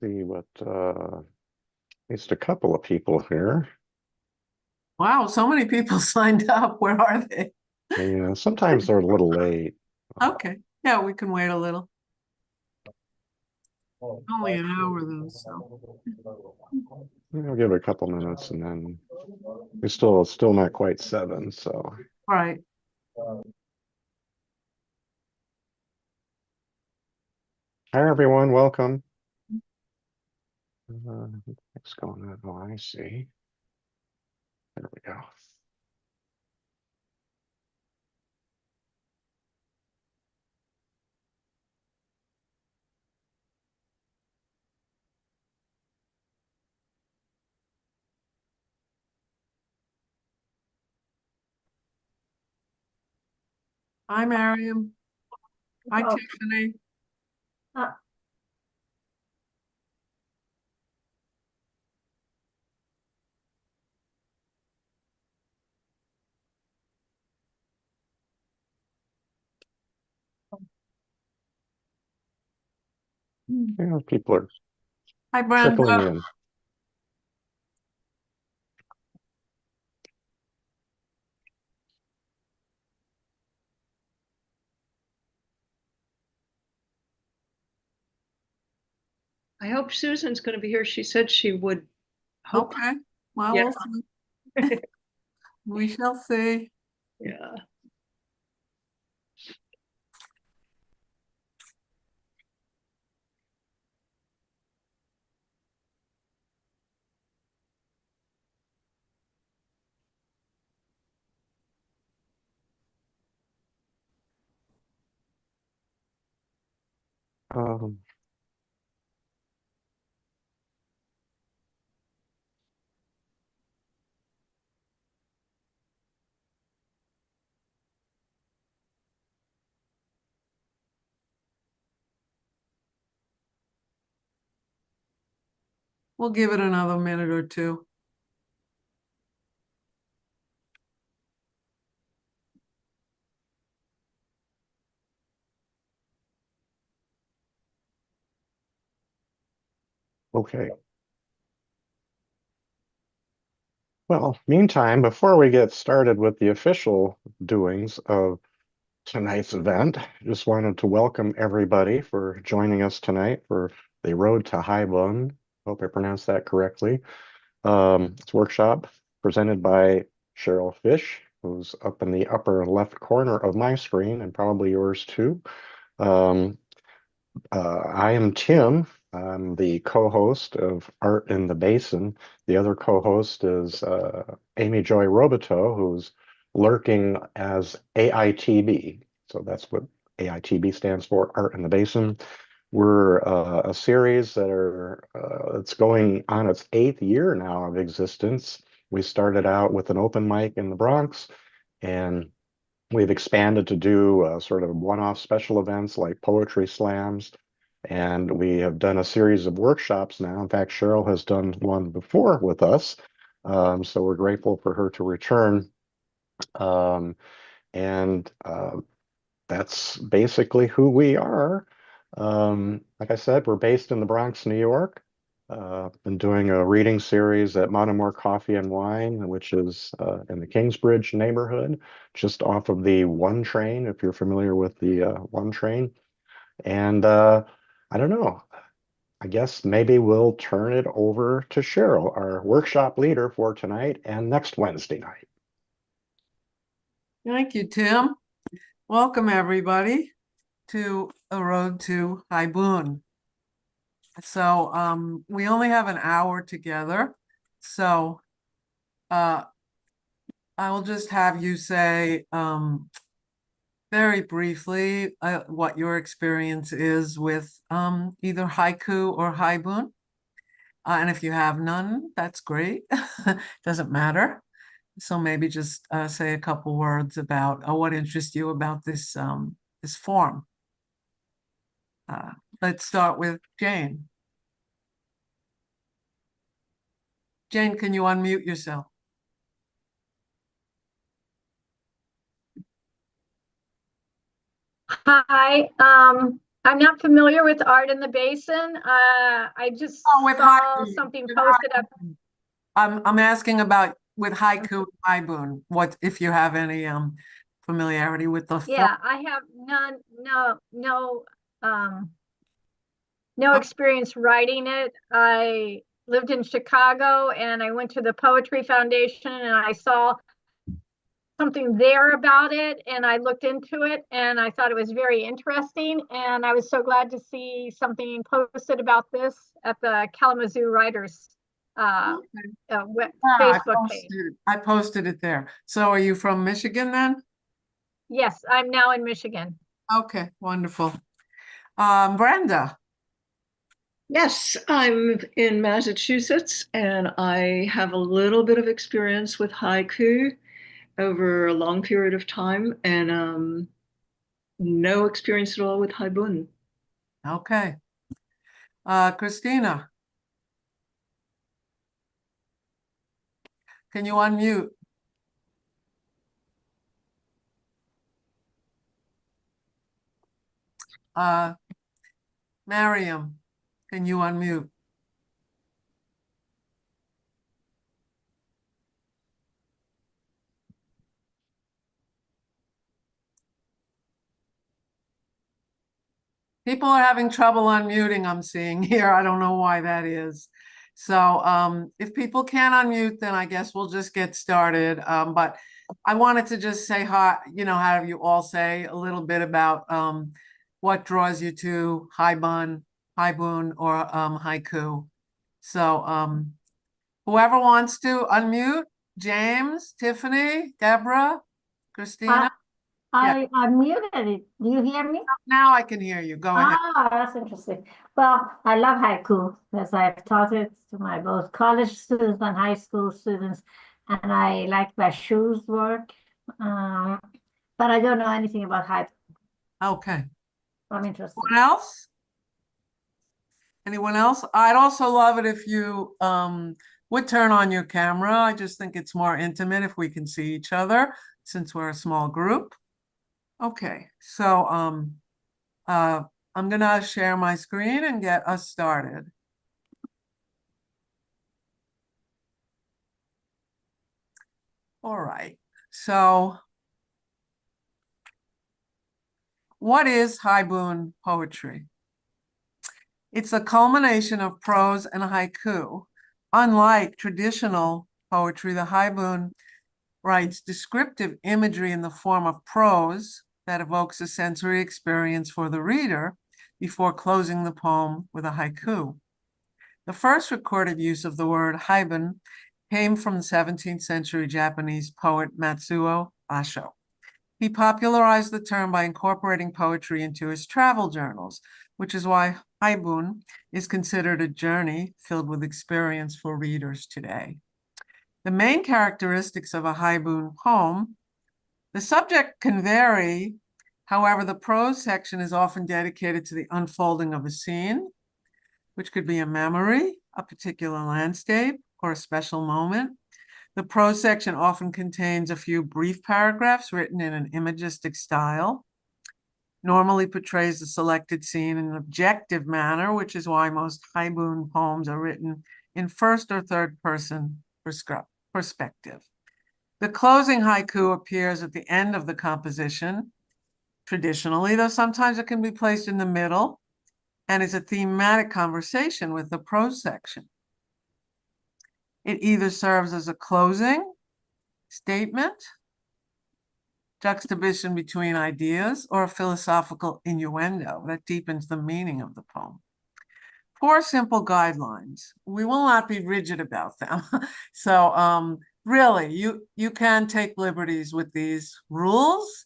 see what at least a couple of people here. Wow, so many people signed up. Where are they? Yeah, sometimes they're a little late. Okay. Yeah, we can wait a little. Only an hour though, so. I'll give it a couple minutes and then it's still not quite 7, so All right. hi everyone, welcome. What's going on? Oh, I see. There we go. Hi, Mariam. Hi, Oh, Tiffany. uh, Yeah, people are Hi, trickling Brenda. in. I hope Susan's going to be here. She said she would hope. Okay. Well, Yeah. we'll see. We shall see. Yeah. Um, We'll give it another minute or two. okay. Well, meantime, before we get started with the official doings of tonight's event, just wanted to welcome everybody for joining us tonight for the Road to Haibun. Hope I pronounced that correctly. It's a workshop presented by Cheryl Fish, who's up in the upper left corner of my screen and probably yours too. Um, I am Tim. I'm the co-host of Art in the Basin. The other co-host is Amy Joy Roboto, who's lurking as AITB. So that's what AITB stands for, Art in the Basin. We're a series that it's going on its 8th year now of existence. We started out with an open mic in the Bronx, and we've expanded to do sort of one-off special events like poetry slams. And we have done a series of workshops now. In fact, Cheryl has done one before with us. So we're grateful for her to return. Um, and That's basically who we are. Like I said, we're based in the Bronx, New York. Been doing a reading series at Monomore Coffee and Wine, which is in the Kingsbridge neighborhood, just off of the 1 train, if you're familiar with the 1 train. And I don't know, I guess maybe we'll turn it over to Cheryl, our workshop leader for tonight and next Wednesday night. Thank you, Tim. Welcome, everybody, to A Road to Haibun. So we only have an hour together. So I will just have you say very briefly what your experience is with either haiku or haibun. And if you have none, that's great. Doesn't matter. So maybe just say a couple words about what interests you about this form. Let's start with Jane. Jane, can you unmute yourself? Hi, I'm not familiar with Art in the Basin. I just Oh, with saw haiku. something With posted up. haiku. I'm asking about with haiku, haibun. What if you have any familiarity with the form? Yeah, I have no experience writing it. I lived in Chicago and I went to the Poetry Foundation and I saw something there about it and I looked into it and I thought it was very interesting. And I was so glad to see something posted about this at the Kalamazoo Writers I Facebook page. posted it there. So are you from Michigan then? Yes, I'm now in Michigan. Okay, wonderful. Brenda. Yes, I'm in Massachusetts and I have a little bit of experience with haiku over a long period of time and no experience at all with Haibun. Okay. Christina. Can you unmute? Mariam, can you unmute? People are having trouble unmuting, I'm seeing here. I don't know why that is. So if people can't unmute, then I guess we'll just get started. But I wanted to just say hi, have you all say a little bit about what draws you to haibun, or haiku. So whoever wants to unmute, James, Tiffany, Deborah, Christina. I muted it. Do you hear me? Now I can hear you. Go ahead. Ah, that's interesting. Well, I love haiku because I've taught it to my both college students and high school students, and I like Bashu's work. Um, but I don't know anything about haiku. Okay. I'm interested. Anyone else? Anyone else? I'd also love it if you would turn on your camera. I just think it's more intimate if we can see each other since we're a small group. Okay, so I'm gonna share my screen and get us started. All right, so what is Haibun poetry? It's a culmination of prose and haiku. Unlike traditional poetry, the Haibun writes descriptive imagery in the form of prose that evokes a sensory experience for the reader before closing the poem with a haiku. The first recorded use of the word haibun came from the 17th century Japanese poet Matsuo Basho. He popularized the term by incorporating poetry into his travel journals, which is why haibun is considered a journey filled with experience for readers today. The main characteristics of a haibun poem, the subject can vary. However, the prose section is often dedicated to the unfolding of a scene, which could be a memory, a particular landscape, or a special moment. The prose section often contains a few brief paragraphs written in an imagistic style, normally portrays the selected scene in an objective manner, which is why most haibun poems are written in first or third person perspective. The closing haiku appears at the end of the composition, traditionally, though sometimes it can be placed in the middle and is a thematic conversation with the prose section. It either serves as a closing statement, juxtaposition between ideas, or a philosophical innuendo that deepens the meaning of the poem. 4 simple guidelines. We will not be rigid about them. So really, you can take liberties with these rules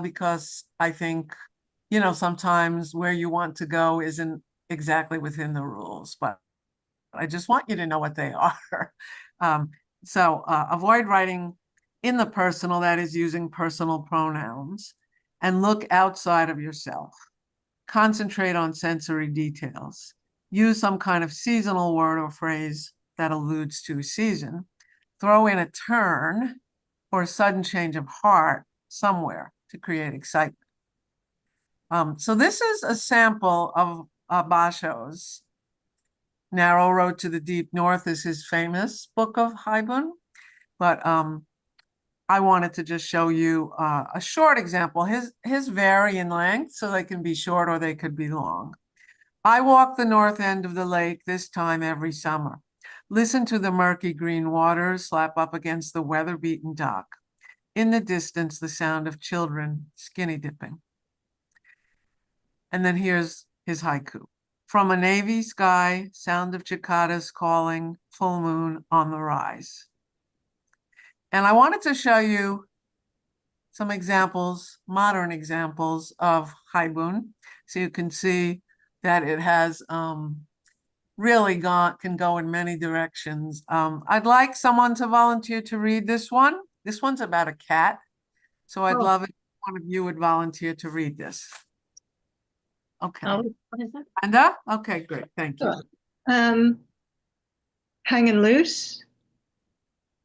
because I think, sometimes where you want to go isn't exactly within the rules, but I just want you to know what they are. So avoid writing in the personal, that is using personal pronouns, and look outside of yourself. Concentrate on sensory details. Use some kind of seasonal word or phrase that alludes to a season. Throw in a turn or a sudden change of heart somewhere to create excitement. So this is a sample of Basho's. Narrow Road to the Deep North is his famous book of Haibun, but I wanted to just show you a short example. His vary in length, so they can be short or they could be long. I walk the north end of the lake this time every summer. Listen to the murky green waters slap up against the weather-beaten dock. In the distance, the sound of children skinny dipping. And then here's his haiku. From a navy sky, sound of cicadas calling, full moon on the rise. And I wanted to show you some examples, modern examples of Haibun, so you can see that it has really can go in many directions. I'd like someone to volunteer to read this one. This one's about a cat, so I'd love it if one of you would volunteer to read this. Okay. Oh, What is it? Amanda? Okay, great, thank you. um, Hanging Loose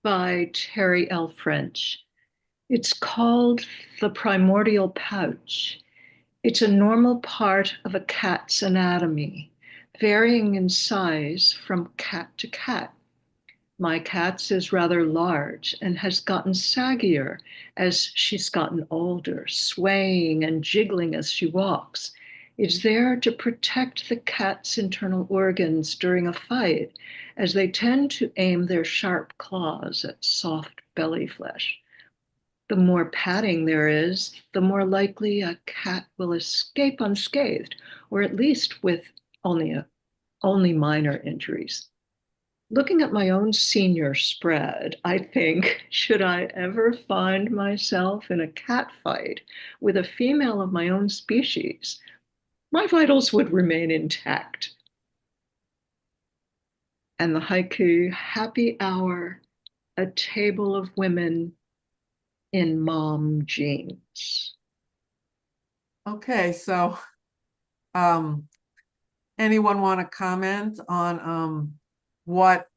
by Terry L. French. It's called the primordial pouch. It's a normal part of a cat's anatomy, varying in size from cat to cat. My cat's is rather large and has gotten saggier as she's gotten older, swaying and jiggling as she walks. It's there to protect the cat's internal organs during a fight, as they tend to aim their sharp claws at soft belly flesh. The more padding there is, the more likely a cat will escape unscathed, or at least with only minor injuries. Looking at my own senior spread, I think, should I ever find myself in a cat fight with a female of my own species, my vitals would remain intact. And the haiku, happy hour, a table of women in mom jeans. Okay, so anyone want to comment on what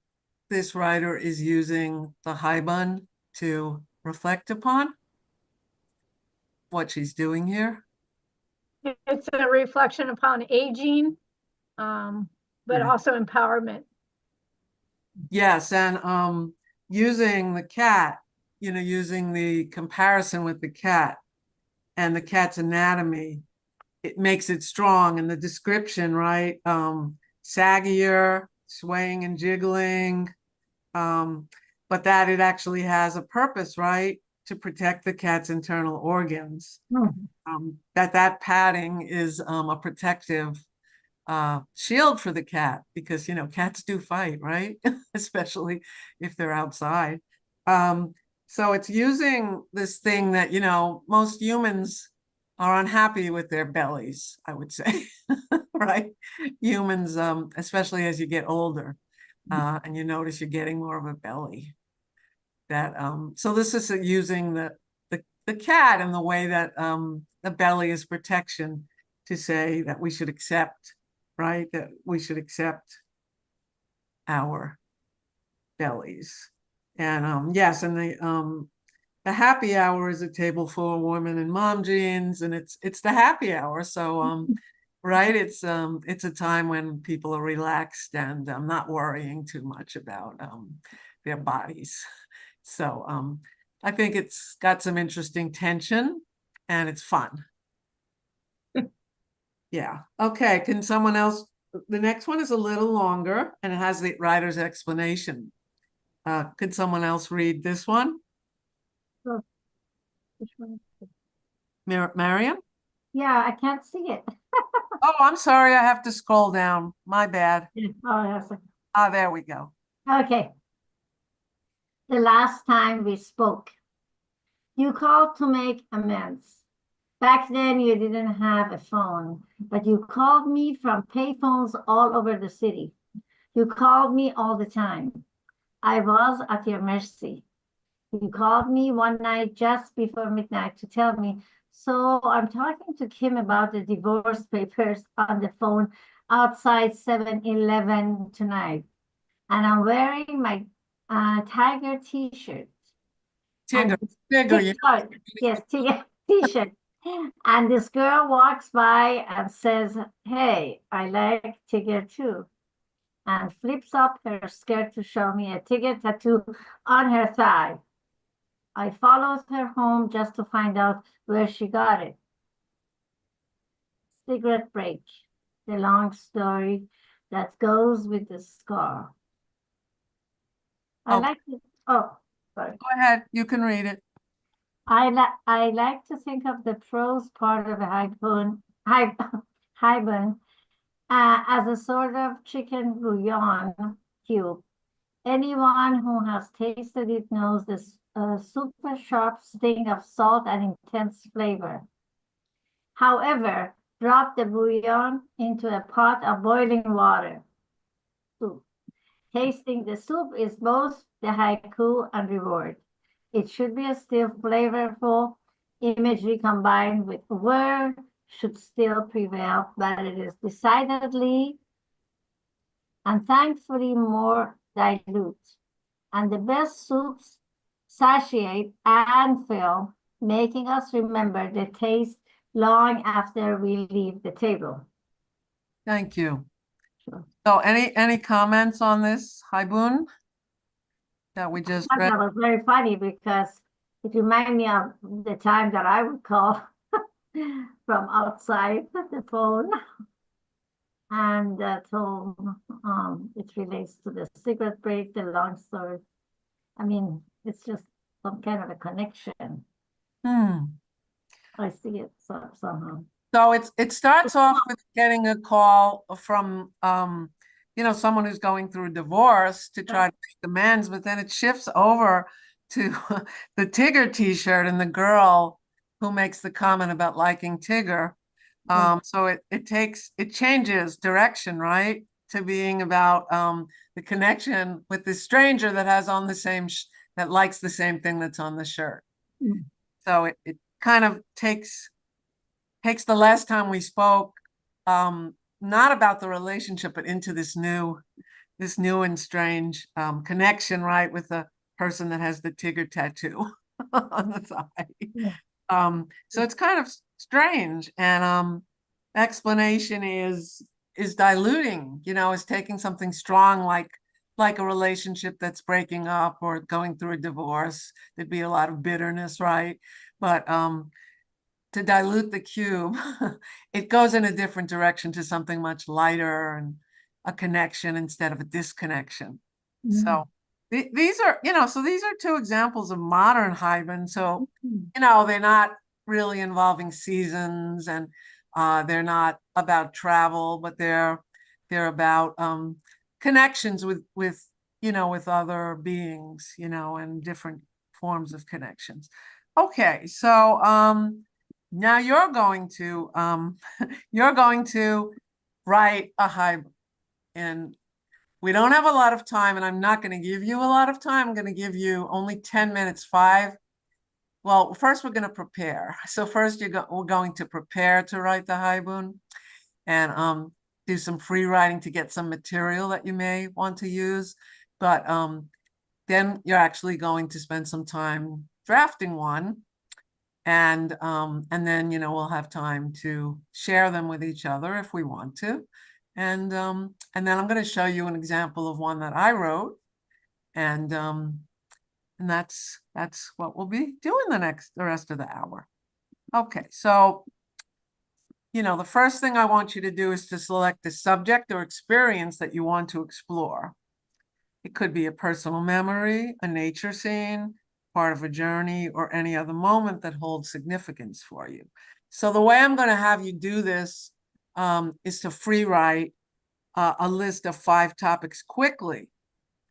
this writer is using the Haibun to reflect upon? What she's doing here? It's a reflection upon aging, but also empowerment. Yes, and using the cat, using the comparison with the cat and the cat's anatomy, it makes it strong. And the description, right? Saggier, swaying and jiggling, but that it actually has a purpose, right? To protect the cat's internal organs. That padding is a protective shield for the cat, because cats do fight, right? Especially if they're outside. So it's using this thing that most humans are unhappy with their bellies, I would say. Right? Humans, especially as you get older, and you notice you're getting more of a belly. So this is using the cat in the way that the belly is protection, to say that we should accept, right? That we should accept our bellies. And yes, and the happy hour is a table full of women in mom jeans, and it's the happy hour. So right, it's a time when people are relaxed and not worrying too much about their bodies. So I think it's got some interesting tension, and it's fun. Yeah. Okay. Can someone else? The next one is a little longer, and it has the writer's explanation. Could someone else read this one? Oh, which one? Mariam? Yeah, I can't see it. Oh, I'm sorry. I have to scroll down. My bad. Oh, yes. There we go. Okay. The last time we spoke, you called to make amends. Back then, you didn't have a phone, but you called me from payphones all over the city. You called me all the time. I was at your mercy. You called me one night just before midnight to tell me, so I'm talking to Kim about the divorce papers on the phone outside 7-Eleven tonight. And I'm wearing my Tiger t-shirt. Tigger. And Tigger. Yes, Tiger t-shirt. And this girl walks by and says, "Hey, I like tiger too," and flips up her skirt to show me a tiger tattoo on her thigh. I followed her home just to find out where she got it. Cigarette break, the long story that goes with the scar. I Okay. like it. Oh, sorry. Go ahead, you can read it. I like to think of the prose part of a haibun as a sort of chicken bouillon cube. Anyone who has tasted it knows this super sharp sting of salt and intense flavor. However, drop the bouillon into a pot of boiling water. Soup. Tasting the soup is both the haiku and reward. It should be a still flavorful imagery combined with word should still prevail, but it is decidedly and thankfully more dilute. And the best soups satiate and fill, making us remember the taste long after we leave the table. Thank you. Sure. So any comments on this, Haibun, that we just I thought read? that was very funny because it reminded me of the time that I would call from outside the phone. And so it relates to the cigarette break, the long story. I mean, it's just some kind of a connection. Hmm. I see it somehow. So it starts off with getting a call from someone who's going through a divorce to try to make amends, but then it shifts over to the Tigger t-shirt and the girl who makes the comment about liking Tigger. So it changes direction, right? To being about the connection with the stranger that has on the same that likes the same thing that's on the shirt. Mm. So it kind of takes the last time we spoke, not about the relationship, but into this new and strange connection, right, with the person that has the Tigger tattoo on the thigh. Yeah. So it's kind of strange, and explanation is diluting, is taking something strong like a relationship that's breaking up or going through a divorce. There'd be a lot of bitterness, right? But to dilute the cube, it goes in a different direction to something much lighter and a connection instead of a disconnection. So these are, so these are two examples of modern Haibun. So, they're not really involving seasons, and they're not about travel, but they're about connections with other beings, and different forms of connections. Okay, so now you're going to write a Haibun, and we don't have a lot of time, and I'm not going to give you a lot of time. I'm going to give you only 10 minutes, 5. Well, first we're going to prepare. So first we're going to prepare to write the Haibun, and do some free writing to get some material that you may want to use. But then you're actually going to spend some time drafting one. And then, we'll have time to share them with each other if we want to. And then I'm going to show you an example of one that I wrote. And that's what we'll be doing the rest of the hour. Okay, so, the first thing I want you to do is to select the subject or experience that you want to explore. It could be a personal memory, a nature scene, part of a journey, or any other moment that holds significance for you. So the way I'm going to have you do this is to free write a list of 5 topics quickly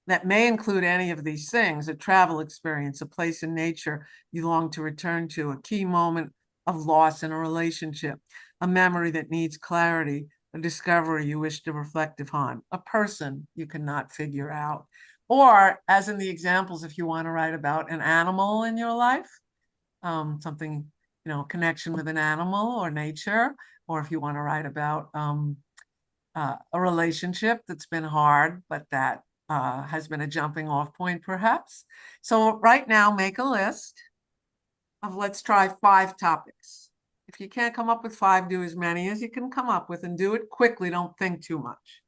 that may include any of these things: a travel experience, a place in nature you long to return to, a key moment of loss in a relationship, a memory that needs clarity, a discovery you wish to reflect upon, a person you cannot figure out. Or, as in the examples, if you want to write about an animal in your life, something, connection with an animal or nature, or if you want to write about a relationship that's been hard, but that has been a jumping off point, perhaps. So right now, make a list of, let's try 5 topics. If you can't come up with 5, do as many as you can come up with and do it quickly. Don't think too much.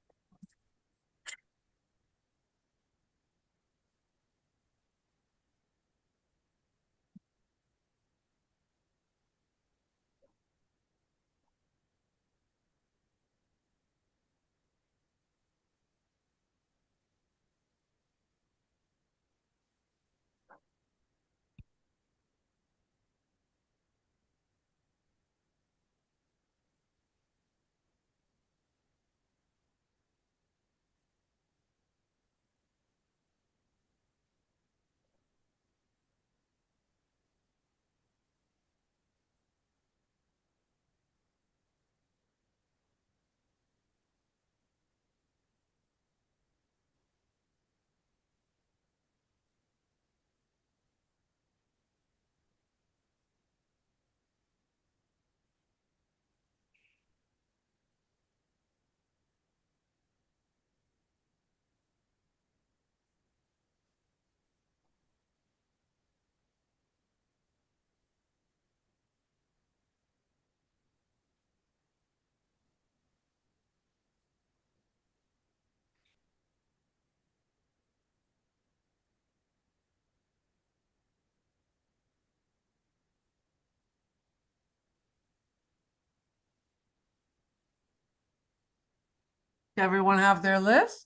Everyone have their list?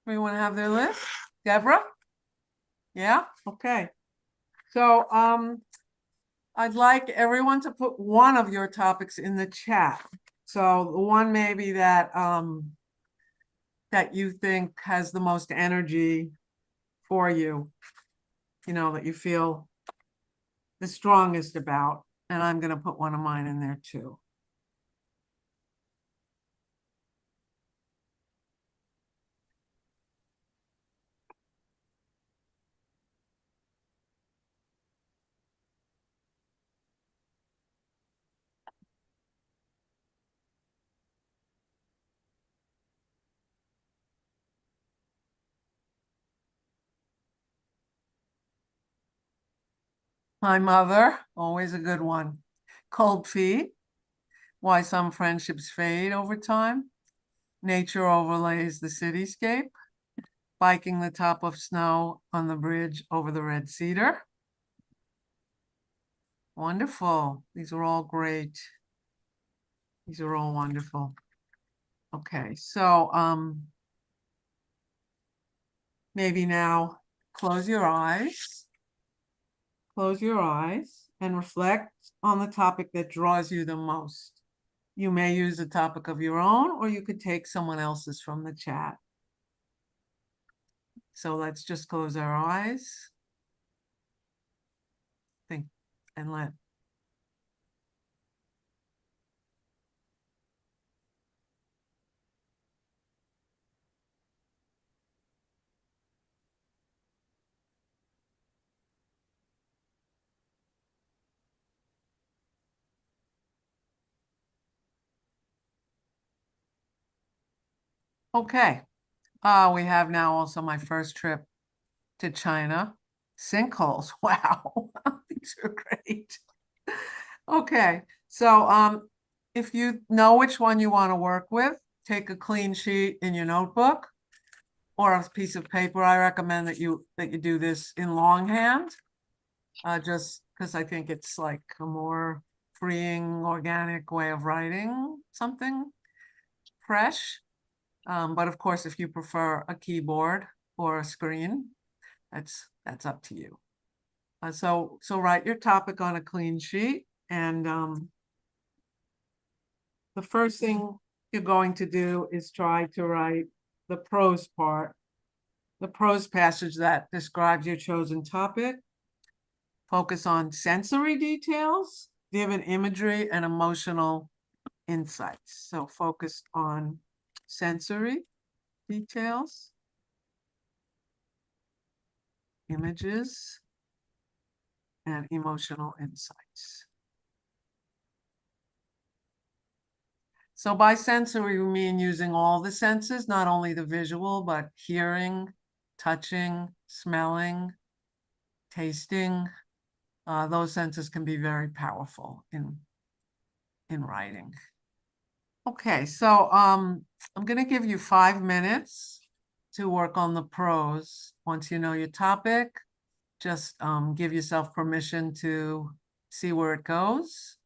Everyone have their list? Deborah? Yeah, okay. So I'd like everyone to put one of your topics in the chat. So the one maybe that that you think has the most energy for you, that you feel the strongest about. And I'm gonna put one of mine in there too. My mother, always a good one. Cold feet, why some friendships fade over time. Nature overlays the cityscape. Biking the top of snow on the bridge over the Red Cedar. Wonderful. These are all great. These are all wonderful. Okay, so maybe now close your eyes. Close your eyes and reflect on the topic that draws you the most. You may use a topic of your own, or you could take someone else's from the chat. So let's just close our eyes. Think and let. Okay. We have now also my first trip to China. Sinkholes. Wow. These are great. Okay. So if you know which one you want to work with, take a clean sheet in your notebook or a piece of paper. I recommend that you do this in longhand. Just because I think it's like a more freeing, organic way of writing something fresh. But of course, if you prefer a keyboard or a screen, that's up to you. So write your topic on a clean sheet, and the first thing you're going to do is try to write the prose part, the prose passage that describes your chosen topic. Focus on sensory details, vivid imagery, and emotional insights. So focus on sensory details, images, and emotional insights. So by sensory, we mean using all the senses, not only the visual, but hearing, touching, smelling, tasting, those sentences can be very powerful in writing. Okay, so I'm gonna give you 5 minutes to work on the prose. Once you know your topic, just give yourself permission to see where it goes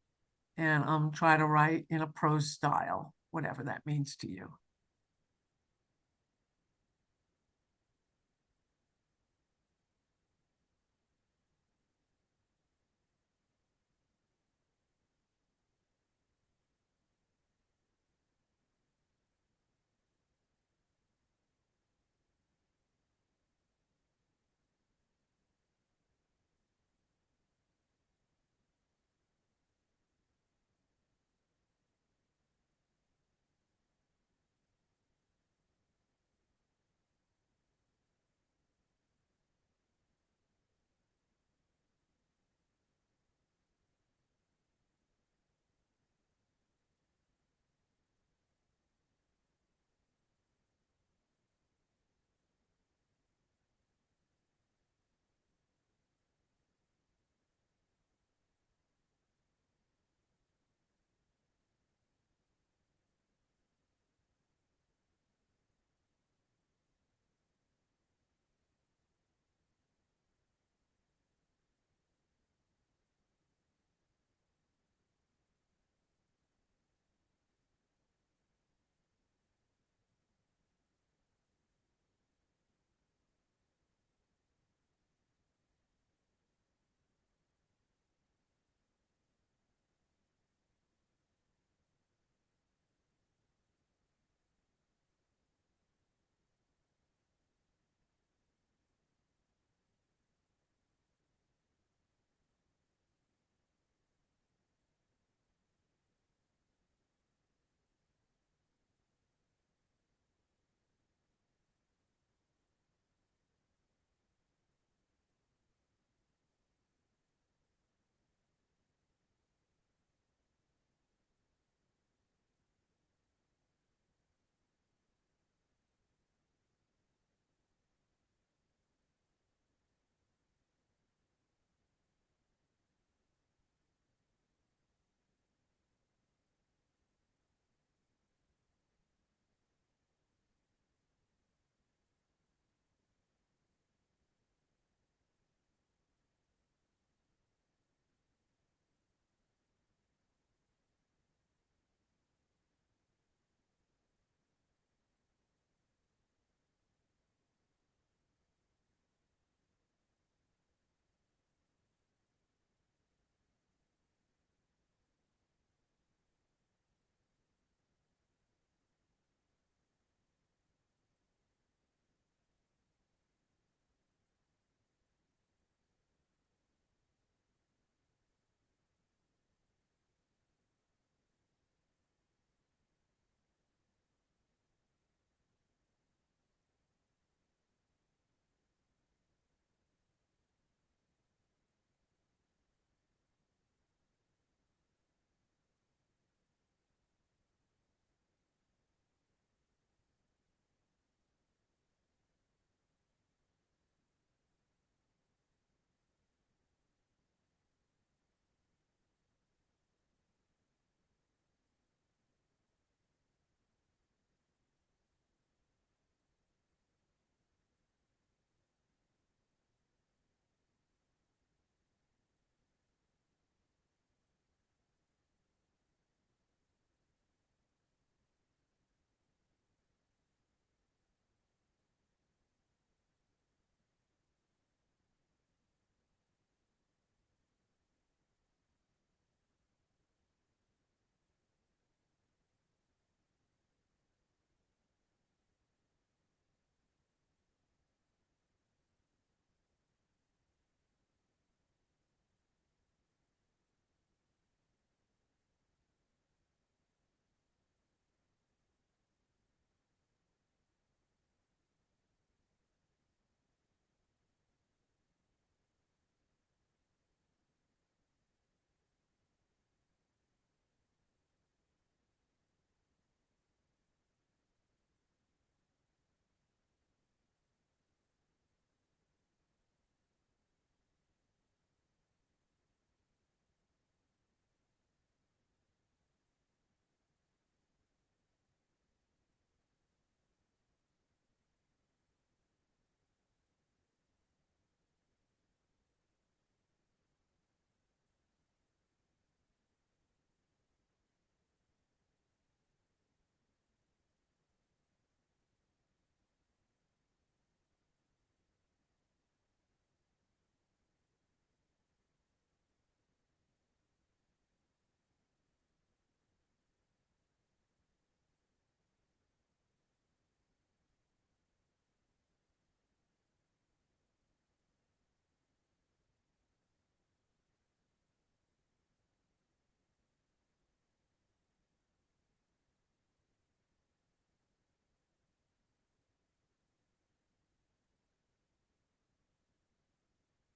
and try to write in a prose style, whatever that means to you.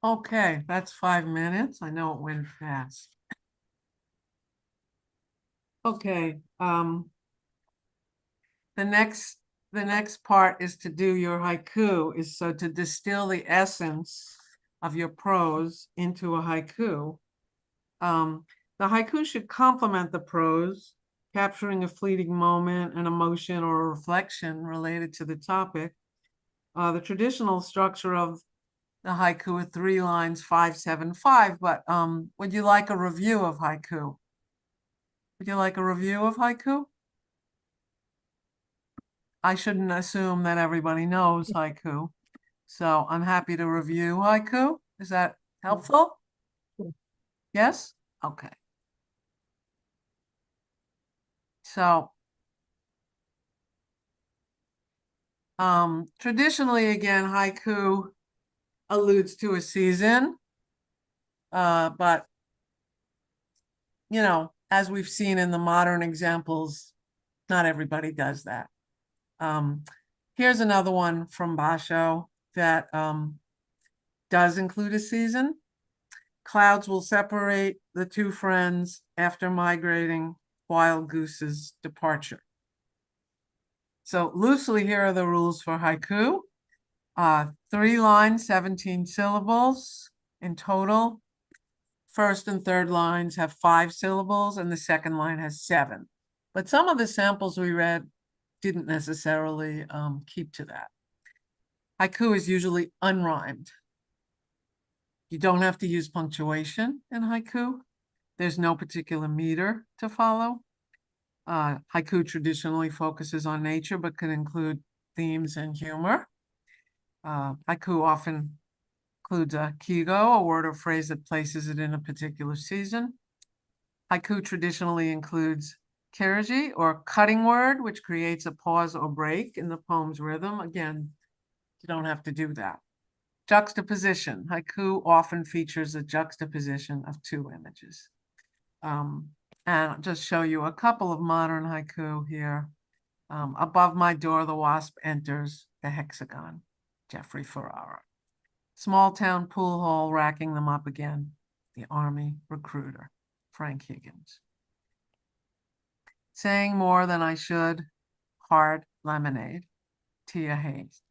Okay, that's 5 minutes. I know it went fast. Okay, the next part is to do your haiku, is so to distill the essence of your prose into a haiku. The haiku should complement the prose, capturing a fleeting moment, an emotion, or a reflection related to the topic. The traditional structure of the haiku with 3 lines, 5-7-5, but would you like a review of haiku? Would you like a review of haiku? I shouldn't assume that everybody knows haiku, so I'm happy to review haiku. Is that helpful? Yes? Okay. So, traditionally, again, haiku alludes to a season, but as we've seen in the modern examples, not everybody does that. Here's another one from Basho that does include a season. Clouds will separate the two friends after migrating wild goose's departure. So loosely, here are the rules for haiku. 3 lines, 17 syllables in total. First and third lines have 5 syllables and the second line has 7. But some of the samples we read didn't necessarily keep to that. Haiku is usually unrhymed. You don't have to use punctuation in haiku. There's no particular meter to follow. Haiku traditionally focuses on nature, but can include themes and humor. Haiku often includes a kigo, a word or phrase that places it in a particular season. Haiku traditionally includes kiraji, or cutting word, which creates a pause or break in the poem's rhythm. Again, you don't have to do that. Juxtaposition. Haiku often features a juxtaposition of 2 images. And I'll just show you a couple of modern haiku here. Above my door, the wasp enters the hexagon, Jeffrey Ferrara. Small town pool hall, racking them up again, the army recruiter, Frank Higgins. Saying more than I should, hard lemonade, Tia Hayes.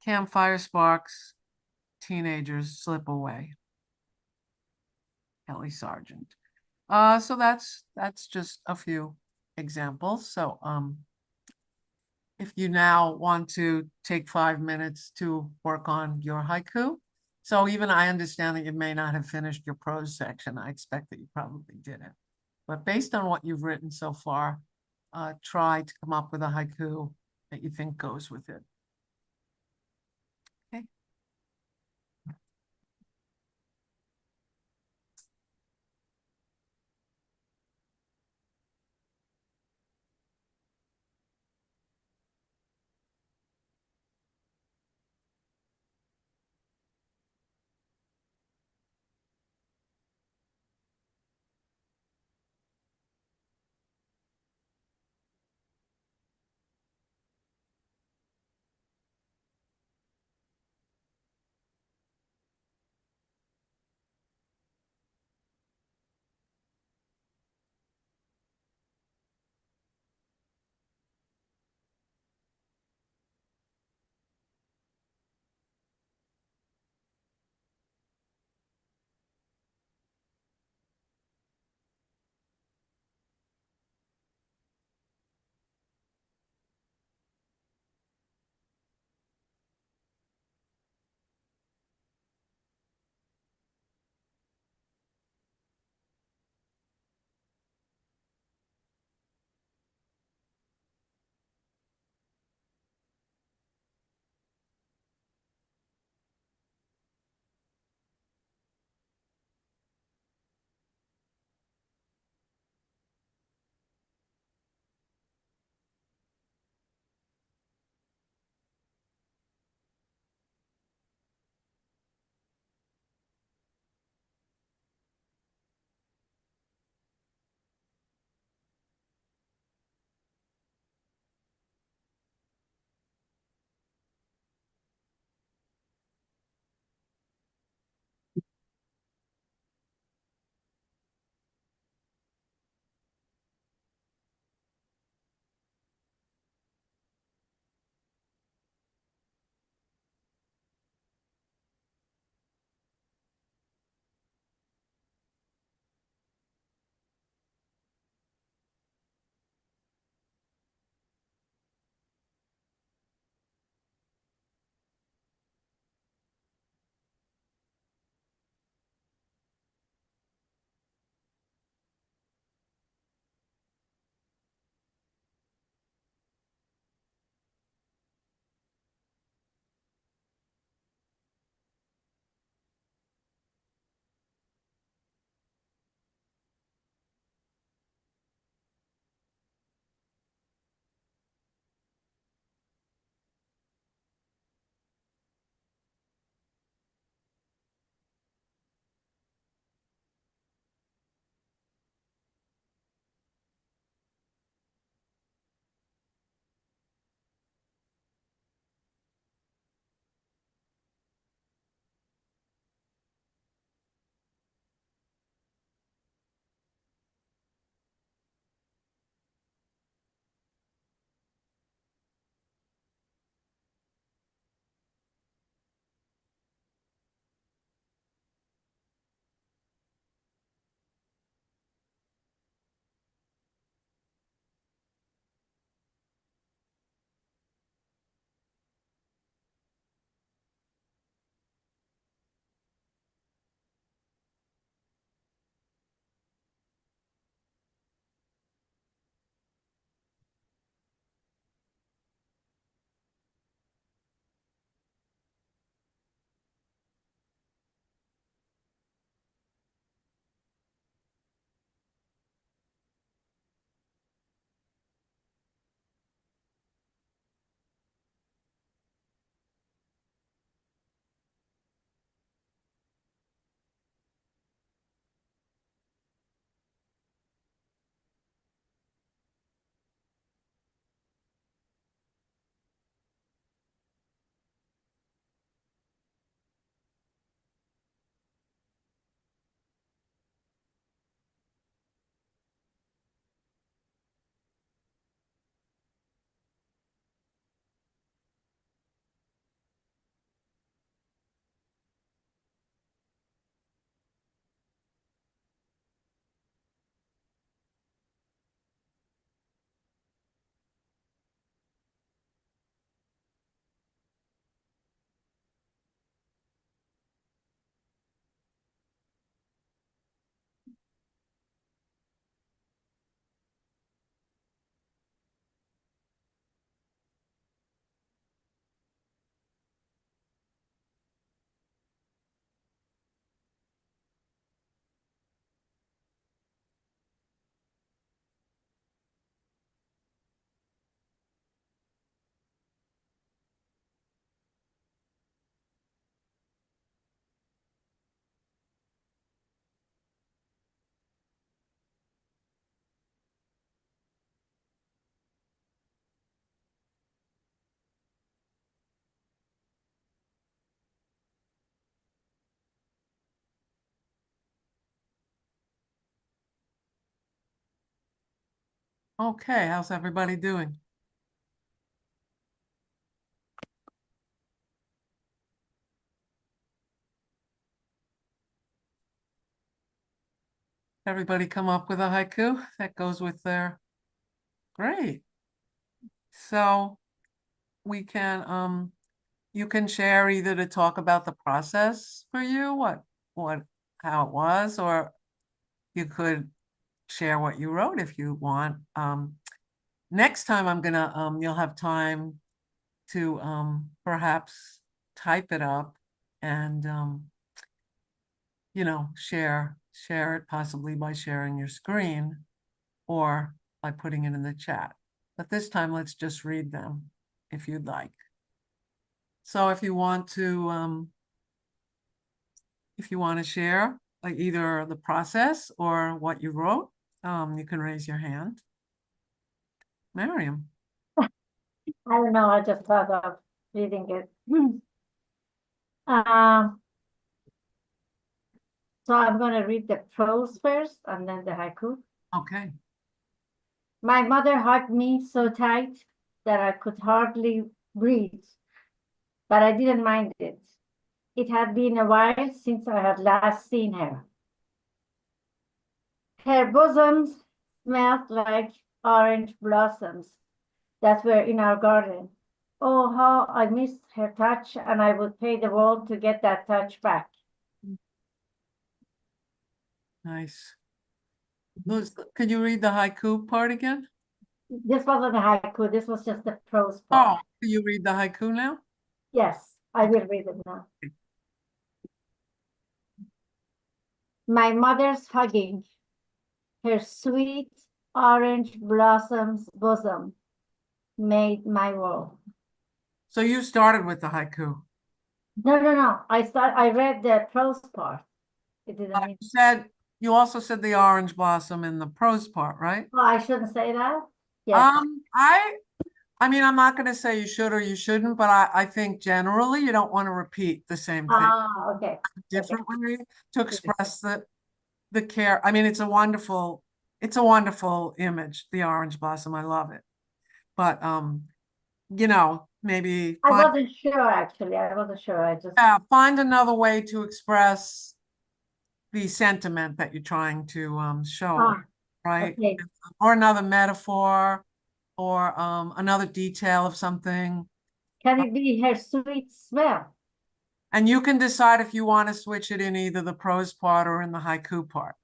Campfire sparks, teenagers slip away, Kelly Sargent. So that's just a few examples. So if you now want to take 5 minutes to work on your haiku. So even I understand that you may not have finished your prose section. I expect that you probably didn't. But based on what you've written so far, try to come up with a haiku that you think goes with it. Okay. Okay, how's everybody doing? Everybody come up with a haiku that goes with their, great. So we can, you can share either to talk about the process for you, how it was, or you could share what you wrote if you want. Next time I'm gonna, you'll have time to perhaps type it up and share it possibly by sharing your screen or by putting it in the chat. But this time let's just read them if you'd like. So if you want to share like either the process or what you wrote, you can raise your hand. Miriam. I don't know, I just thought of reading it. Um, so I'm going to read the prose first and then the haiku. Okay. My mother hugged me so tight that I could hardly breathe, but I didn't mind it. It had been a while since I had last seen her. Her bosom smelled like orange blossoms that were in our garden. Oh, how I missed her touch, and I would pay the world to get that touch back. Nice. Could you read the haiku part again? This wasn't a haiku, this was just the prose Oh, part. can you read the haiku now? Yes, I will read it now. My mother's hugging, her sweet orange blossoms bosom made my world. So you started with the haiku. No. I read the prose part. It didn't mean. You also said the orange blossom in the prose part, right? Oh, I shouldn't say that? Yes. I mean, I'm not going to say you should or you shouldn't, but I think generally you don't want to repeat the same thing Okay. differently to express the care. I mean, it's a wonderful image, the orange blossom. I love it. But maybe I wasn't sure actually. I wasn't sure. I just find another way to express the sentiment that you're trying to show, right? Okay. Or another metaphor or another detail of something. Can it be her sweet smell? And you can decide if you want to switch it in either the prose part or in the haiku part.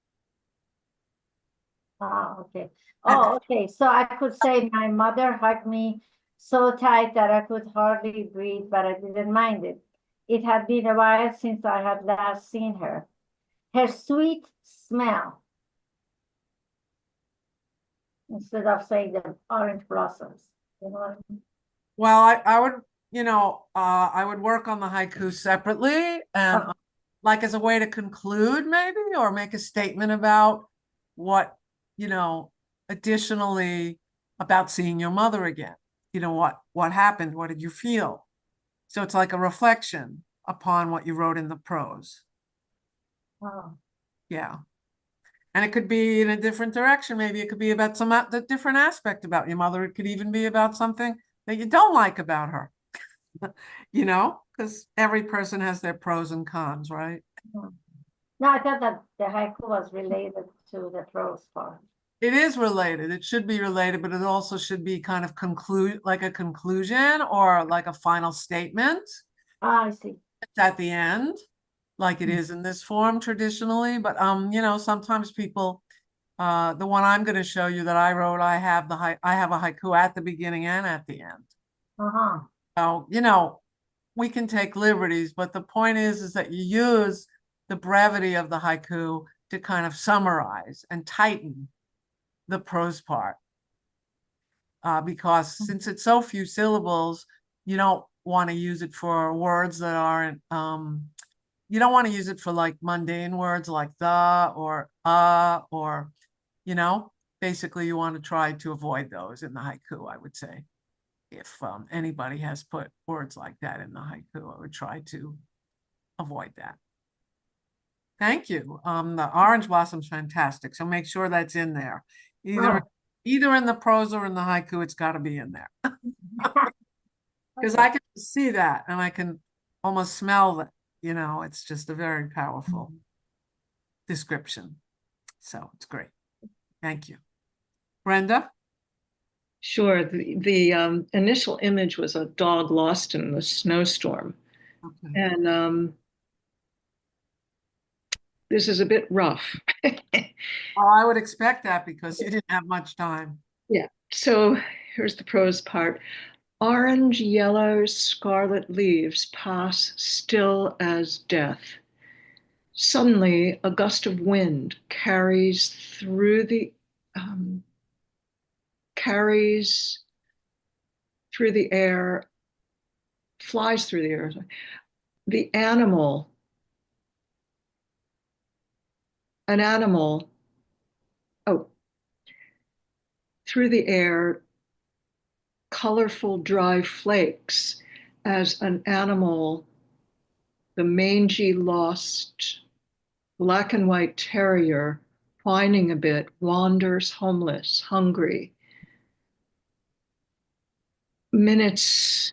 Okay. Oh, okay. So I could say my mother hugged me so tight that I could hardly breathe, but I didn't mind it. It had been a while since I had last seen her. Her sweet smell, instead of saying the orange blossoms. You know what I mean? Well, I would, I would work on the haiku separately and like as a way to conclude maybe, or make a statement about what, additionally about seeing your mother again. What happened? What did you feel? So it's like a reflection upon what you wrote in the prose. Oh. Yeah. And it could be in a different direction. Maybe it could be about the different aspect about your mother. It could even be about something that you don't like about her, because every person has their pros and cons, right? No, I thought that the haiku was related to the prose part. It is related. It should be related, but it also should be kind of like a conclusion or like a final statement. I see. It's at the end, like it is in this form traditionally. But sometimes people, the one I'm going to show you that I wrote, I have a haiku at the beginning and at the end. So, we can take liberties, but the point is that you use the brevity of the haiku to kind of summarize and tighten the prose part. Because since it's so few syllables, you don't want to use it for words that aren't, you don't want to use it for like mundane words like the or basically you want to try to avoid those in the haiku, I would say. If anybody has put words like that in the haiku, I would try to avoid that. Thank you. The orange blossom's fantastic. So make sure that's in there. Either Either in the prose or in the haiku, it's got to be in there. Because I can see that and I can almost smell that, it's just a very powerful description. So it's great. Thank you. Brenda? Sure. The initial image was a dog lost in the snowstorm. Okay. And this is a bit rough. Oh, I would expect that because you didn't have much time. Yeah. So here's the prose part. Orange, yellow, scarlet leaves pass still as death. Suddenly, a gust of wind um, carries through the air, flies through the air. The animal, an animal, oh, through the air, colorful dry flakes as an animal, the mangy lost black and white terrier, whining a bit, wanders homeless, hungry. Minutes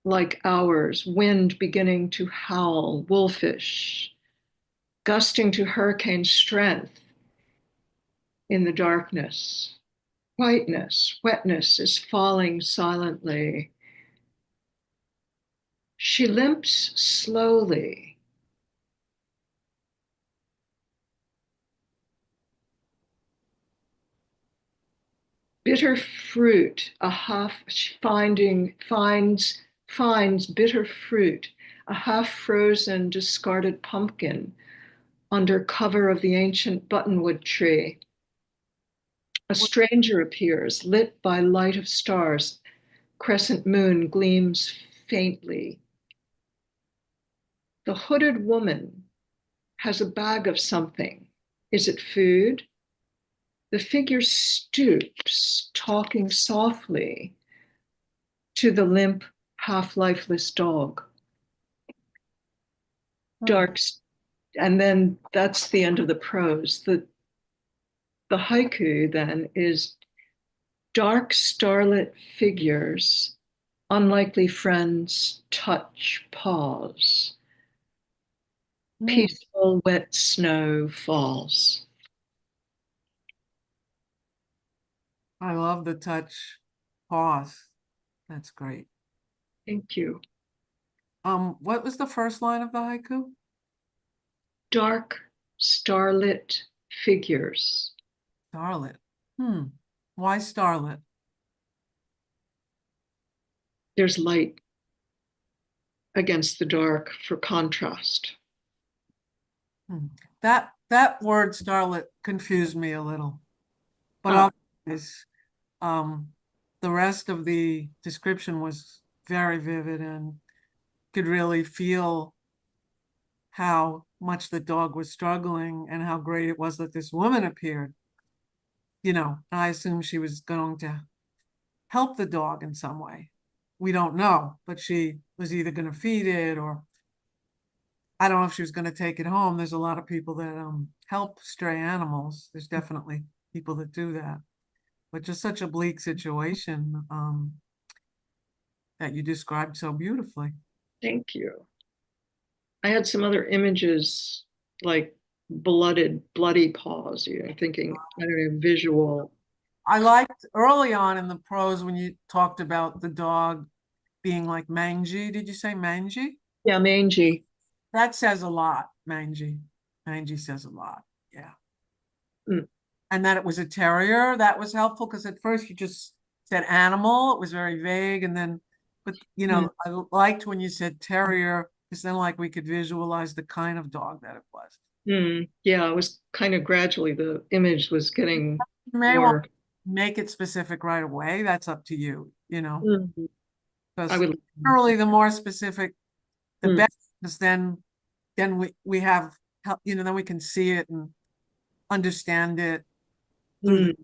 like hours, wind beginning to howl, wolfish, gusting to hurricane strength in the darkness. Whiteness, wetness is falling silently. She limps slowly. Bitter fruit, a half, she finds bitter fruit, a half frozen, discarded pumpkin under cover of the ancient buttonwood tree. A stranger appears, lit by light of stars. Crescent moon gleams faintly. The hooded woman has a bag of something. Is it food? The figure stoops, talking softly to the limp, half-lifeless dog. Dark, and then that's the end of the prose. The haiku then is dark starlit figures, unlikely friends, touch, pause. Peaceful, wet snow falls. I love the touch pause. That's great. Thank you. What was the first line of the haiku? Dark, starlit figures. Starlit. Why starlit? There's light against the dark for contrast. That word starlit confused me a little. But otherwise, the rest of the description was very vivid and could really feel how much the dog was struggling and how great it was that this woman appeared. I assume she was going to help the dog in some way. We don't know, but she was either going to feed it or I don't know if she was going to take it home. There's a lot of people that help stray animals. There's definitely people that do that. But just such a bleak situation that you described so beautifully. Thank you. I had some other images like bloody paws, thinking, I don't know, visual. I liked early on in the prose when you talked about the dog being like mangy. Did you say mangy? Yeah, mangy. That says a lot, mangy. Mangy says a lot. Yeah. Mm. And that it was a terrier, that was helpful because at first you just said animal, it was very vague. And then, but I liked when you said terrier, because then like we could visualize the kind of dog that it was. Yeah, it was kind of gradually, the image was getting You may more. want to make it specific right away. That's up to you, I because would. generally the more specific, the Mm. better, because then we have, then we can see it and understand it through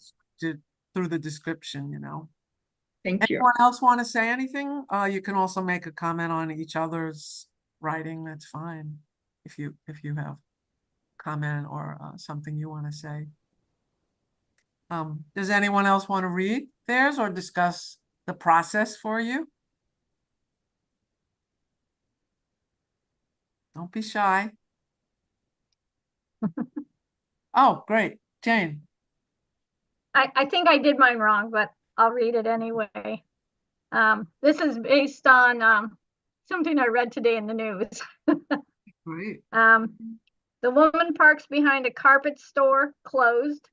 through the description, Thank you. Anyone else want to say anything? You can also make a comment on each other's writing. That's fine. If you have comment or something you want to say. Does anyone else want to read theirs or discuss the process for you? Don't be shy. Oh, great. Jane. I think I did mine wrong, but I'll read it anyway. This is based on something I read today in the news. Great. The woman parks behind a carpet store, closed,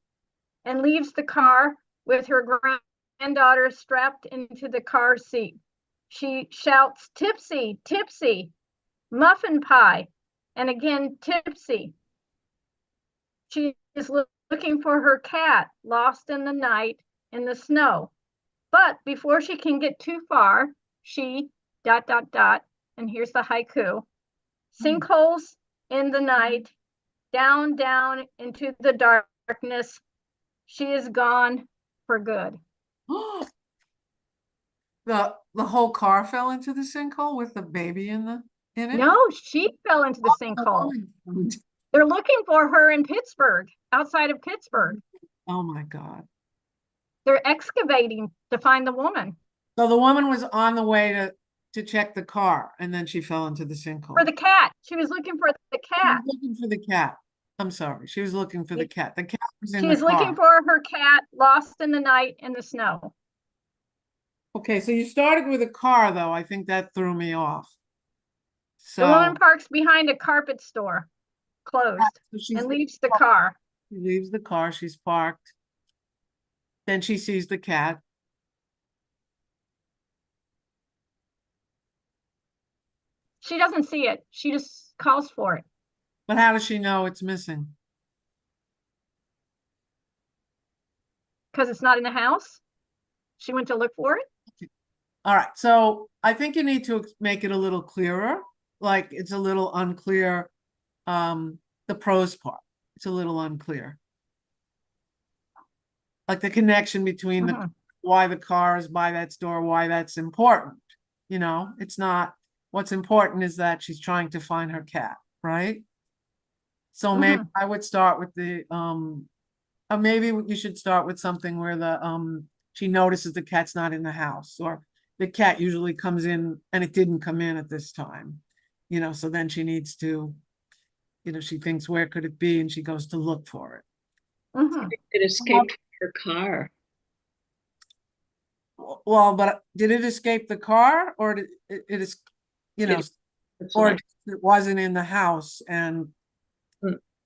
and leaves the car with her granddaughter strapped into the car seat. She shouts, "Tipsy, tipsy, muffin pie," and again, "Tipsy." She is looking for her cat, lost in the night in the snow. But before she can get too far, she ... and here's the haiku: sinkholes in the night, down, down into the darkness. She is gone for good. The whole car fell into the sinkhole with the baby in it? No, she fell into the sinkhole. Oh, They're looking for her in Pittsburgh, outside of Pittsburgh. oh my God. They're excavating to find the woman. So the woman was on the way to check the car and then she fell into the sinkhole. For the cat. She was looking for the She cat. was looking for the cat. I'm sorry. She was looking for the cat. The cat was in She the was looking car. for her cat, lost in the night in the snow. Okay, so you started with a car though. I think that threw me off. The woman So parks behind a carpet store, closed, she's and leaves the car. she leaves the car, she's parked. Then she sees the cat. She doesn't see it. She just calls for it. But how does she know it's missing? Because it's not in the house. She went to look for it. All right, so I think you need to make it a little clearer. Like it's a little unclear, the prose part. It's a little unclear. Like the connection between the why the car is by that store, why that's important. You know, it's not, what's important is that she's trying to find her cat, right? So maybe I would start with the or maybe you should start with something where the she notices the cat's not in the house, or the cat usually comes in and it didn't come in at this time. You know, so then she needs to, you know, she thinks, where could it be? And she goes to look for it. It escaped her car. Well, but did it escape the car, or did it is, you know, or it wasn't in the house and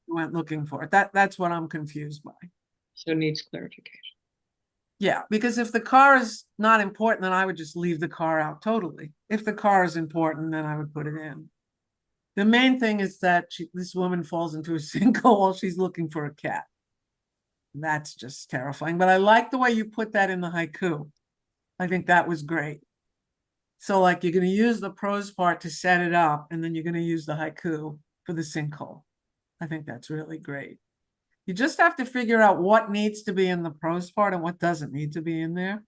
went looking for it? That's what I'm confused by. So it needs clarification. Yeah, because if the car is not important, then I would just leave the car out totally. If the car is important, then I would put it in. The main thing is that this woman falls into a sinkhole while she's looking for a cat. That's just terrifying. But I like the way you put that in the haiku. I think that was great. So like you're going to use the prose part to set it up, and then you're going to use the haiku for the sinkhole. I think that's really great. You just have to figure out what needs to be in the prose part and what doesn't need to be in there.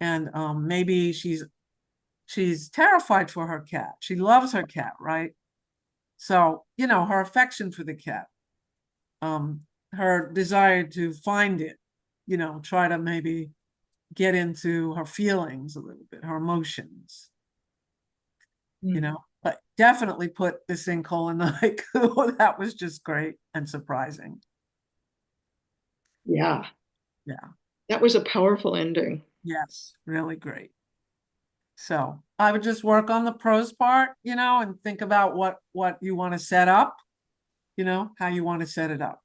And maybe she's terrified for her cat. She loves her cat, right? So, you know, her affection for the cat, her desire to find it, you know, try to maybe get into her feelings a little bit, her emotions, you know, but definitely put the sinkhole in the haiku. That was just great and surprising. Yeah. Yeah. That was a powerful ending. Yes, really great. So I would just work on the prose part, you know, and think about what you want to set up, you know, how you want to set it up.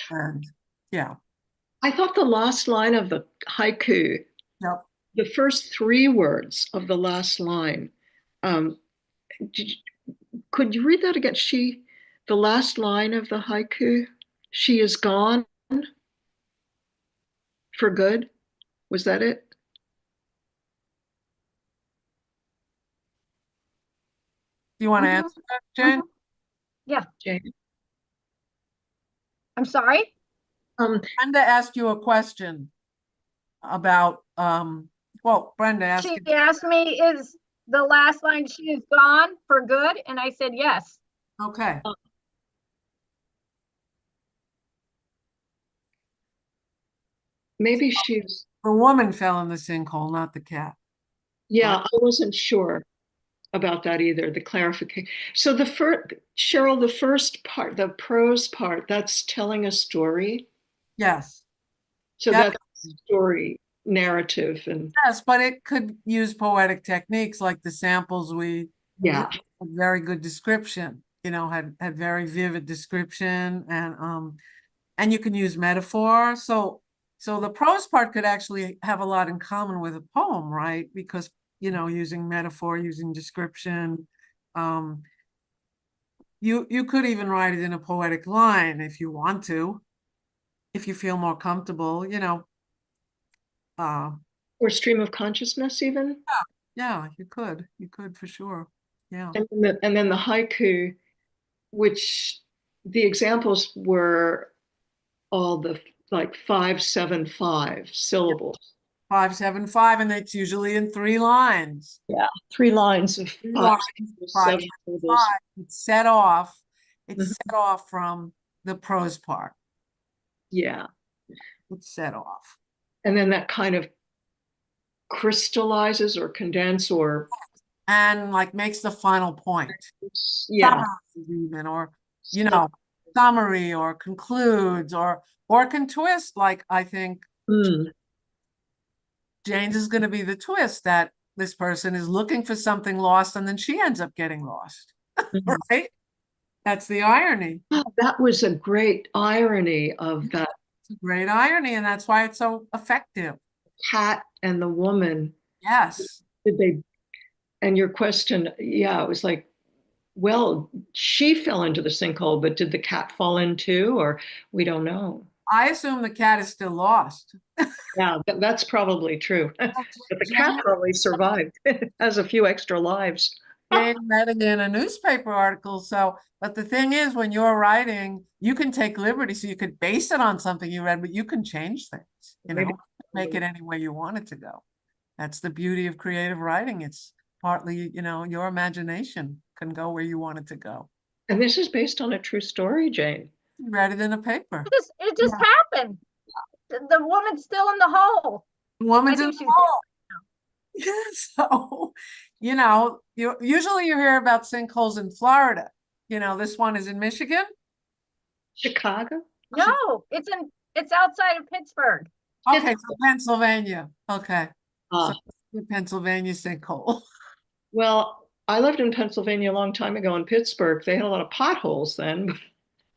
And yeah. I thought the last line of the haiku, Yep. the first three words of the last line, could you read that again? The last line of the haiku, she is gone for good. Was that it? Do you want to answer that, Jen? Yeah. Jane? I'm sorry. Brenda asked you a question about, well, Brenda asked She you. asked me, is the last line, she is gone for good? And I said, yes. Okay. maybe she's, The woman fell in the sinkhole, not the cat. yeah, Right? I wasn't sure about that either, the clarification. So the first, Cheryl, the first part, the prose part, that's telling a story. Yes. So Yeah. that's story narrative and Yes, but it could use poetic techniques like the samples we yeah. very good description, had very vivid description and you can use metaphor. So the prose part could actually have a lot in common with a poem, right? Because, using metaphor, using description, you could even write it in a poetic line if you want to, if you feel more comfortable, uh, Or stream of consciousness even. yeah, you could for sure. Yeah. And then the haiku, which the examples were all the like 5 7 5 syllables. 5 7 5, and it's usually in 3 lines. Yeah, 3 lines of Three five lines, syllables, five, 7 syllables. 5. It's set off. It's Mhm. set off from the prose part. Yeah. It's set off. And then that kind of crystallizes or condense or And like makes the final point. yeah. Even, or, summary or concludes or can twist. Like I think Mm. Jane's is going to be the twist that this person is looking for something lost and then she ends up getting lost. Mhm. Right? That's the irony. That was a great irony of that It's a great irony, and that's why it's so effective. cat and the woman. Yes. Did they, and your question, yeah, it was like, well, she fell into the sinkhole, but did the cat fall in too? Or we don't know. I assume the cat is still lost. Yeah, that's probably true. But the cat probably survived, has a few extra lives. Jane read it in a newspaper article. So, but the thing is, when you're writing, you can take liberty. So you could base it on something you read, but you can change things, make it any way you want it to go. That's the beauty of creative writing. It's partly, your imagination can go where you want it to go. And this is based on a true story, Jane. You read it in a paper. It just happened. The woman's still in the hole. The woman's I in think the she's hole. So, you usually you hear about sinkholes in Florida. This one is in Michigan. Chicago? No, it's outside of Pittsburgh. Okay, so Pennsylvania. Okay. So Ah, the Pennsylvania sinkhole. well, I lived in Pennsylvania a long time ago in Pittsburgh. They had a lot of potholes then,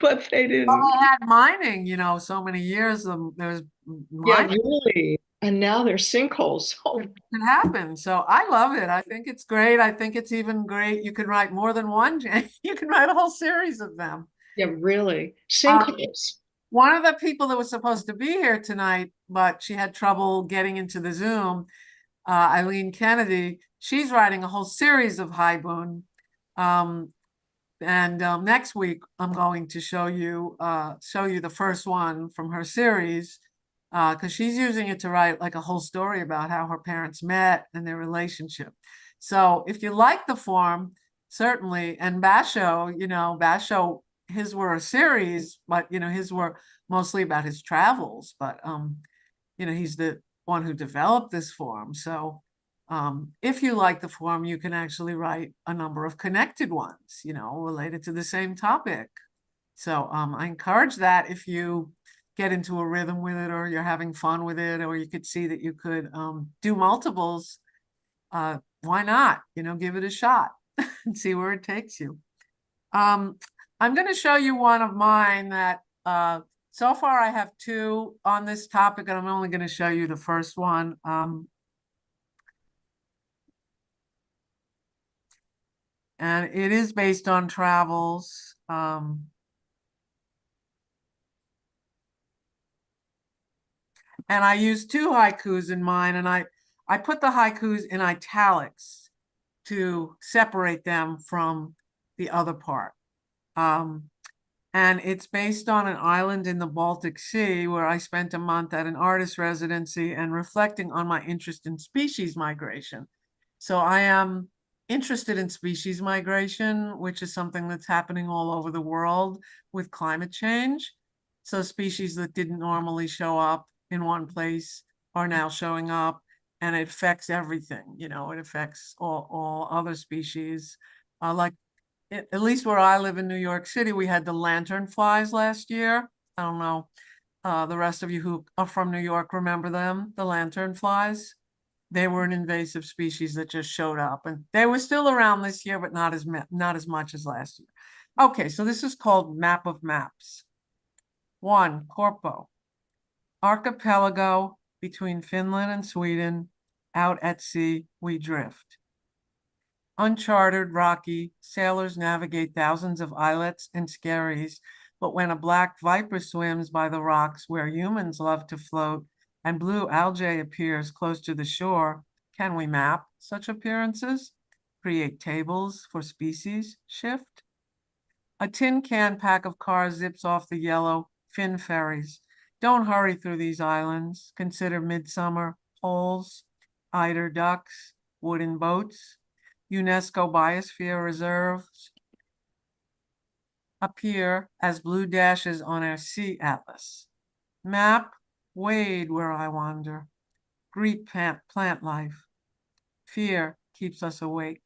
but they Well, didn't. they had mining, so many years. There's Yeah, mining really. And now there's sinkholes. Oh, can happen. So I love it. I think it's great. I think it's even great. You can write more than one, Jane. You can write a whole series of them. yeah, really. Um, Sinkholes. One of the people that was supposed to be here tonight, but she had trouble getting into the Zoom, Eileen Kennedy, she's writing a whole series of Haibun. And next week, I'm going to show you the first one from her series, because she's using it to write like a whole story about how her parents met and their relationship. So if you like the form, certainly, and Basho, his were a series, but his were mostly about his travels, but he's the one who developed this form. So if you like the form, you can actually write a number of connected ones, related to the same topic. So I encourage that if you get into a rhythm with it, or you're having fun with it, or you could see that you could do multiples, why not? Give it a shot and see where it takes you. I'm going to show you one of mine that so far I have two on this topic, and I'm only going to show you the first one. And it is based on travels. And I used two haikus in mine, and I put the haikus in italics to separate them from the other part. And it's based on an island in the Baltic Sea where I spent a month at an artist residency and reflecting on my interest in species migration. So I am interested in species migration, which is something that's happening all over the world with climate change. So species that didn't normally show up in one place are now showing up, and it affects everything, it affects all other species. Like at least where I live in New York City, we had the lantern flies last year. I don't know, the rest of you who are from New York remember them, the lantern flies. They were an invasive species that just showed up, and they were still around this year, but not as much as last year. Okay, so this is called Map of Maps. 1, Corpo. Archipelago between Finland and Sweden, out at sea we drift. Uncharted, rocky, sailors navigate thousands of islets and skerries, but when a black viper swims by the rocks where humans love to float, and blue algae appears close to the shore, can we map such appearances? Create tables for species shift? A tin can pack of cars zips off the yellow fin ferries. Don't hurry through these islands. Consider midsummer, holes, eider ducks, wooden boats. UNESCO Biosphere Reserves appear as blue dashes on our sea atlas. Map, wade where I wander. Greet plant life. Fear keeps us awake.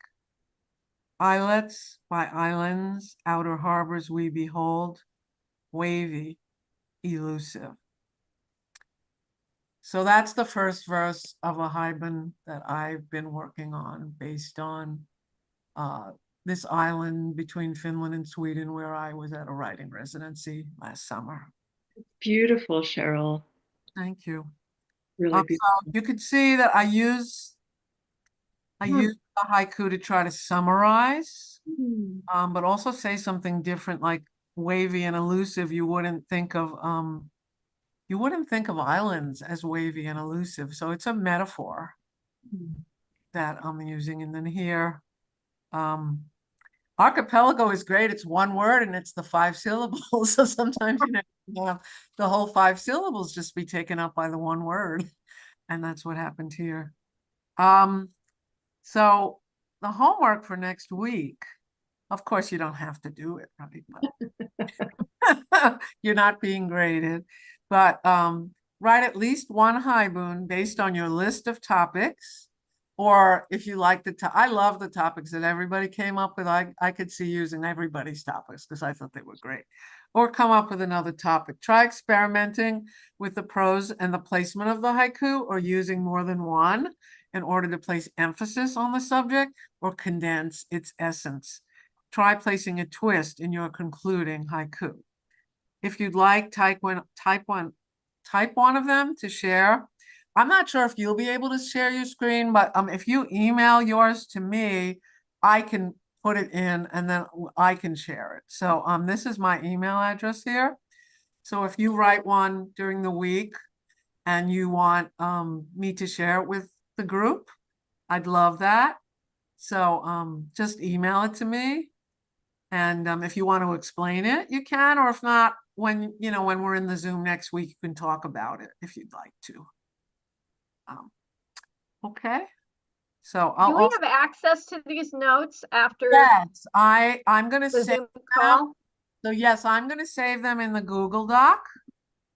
Islets by islands, outer harbors we behold, wavy, elusive. So that's the first verse of a Haibun that I've been working on based on this island between Finland and Sweden where I was at a writing residency last summer. Beautiful, Cheryl. Thank you. Really beautiful. So you could see that I use the haiku to try to summarize, but also say something different, like wavy and elusive. You wouldn't think of islands as wavy and elusive. So it's a metaphor that I'm using. And then here, archipelago is great. It's one word and it's the 5 syllables. So sometimes, you have the whole 5 syllables just be taken up by the one word. And that's what happened here. So the homework for next week, of course, you don't have to do it, right? But you're not being graded, but write at least one haibun based on your list of topics. Or if you like I love the topics that everybody came up with. I could see using everybody's topics because I thought they were great. Or come up with another topic. Try experimenting with the prose and the placement of the haiku, or using more than one in order to place emphasis on the subject or condense its essence. Try placing a twist in your concluding haiku. If you'd like, type one of them to share. I'm not sure if you'll be able to share your screen, but if you email yours to me, I can put it in and then I can share it. So this is my email address here. So if you write one during the week and you want me to share it with the group, I'd love that. So just email it to me. And if you want to explain it, you can, or if not, when we're in the Zoom next week, you can talk about it if you'd like to. Okay. So Do we have access to these notes after yes, I'm going to the save Zoom call? So yes, I'm going to save them in the Google Doc,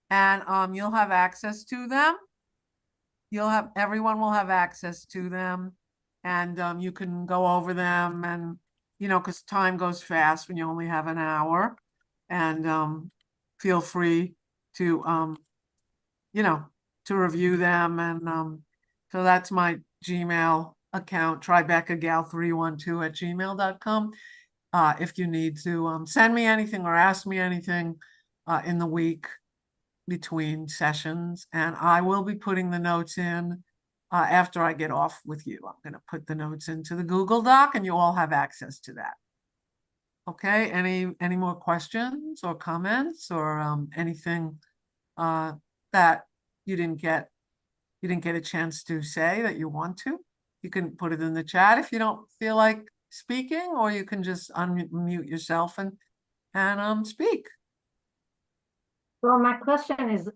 and you'll have access to them. Everyone will have access to them, and you can go over them, and because time goes fast when you only have an hour, and feel free to to review them. And so that's my Gmail account, tribecagal312@gmail.com. If you need to send me anything or ask me anything in the week between sessions, and I will be putting the notes in after I get off with you. I'm going to put the notes into the Google Doc, and you all have access to that. Okay, any more questions or comments, or anything that you didn't get a chance to say that you want to? You can put it in the chat if you don't feel like speaking, or you can just unmute yourself and speak. So my question is,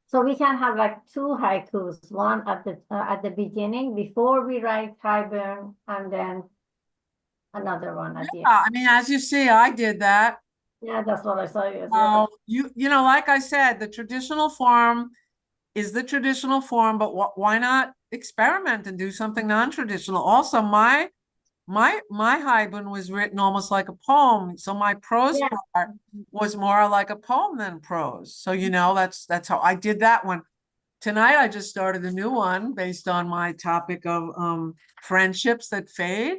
so we can have like 2 haikus, one at the beginning before we write Haibun, and then another one at the end. I mean, as you see, I did that. Yeah, that's what I saw you. Like I said, the traditional form is the traditional form, but why not experiment and do something non-traditional? Also, my Haibun was written almost like a poem, so my prose Yeah. part was more like a poem than prose. So that's how I did that one. Tonight I just started a new one based on my topic of friendships that fade.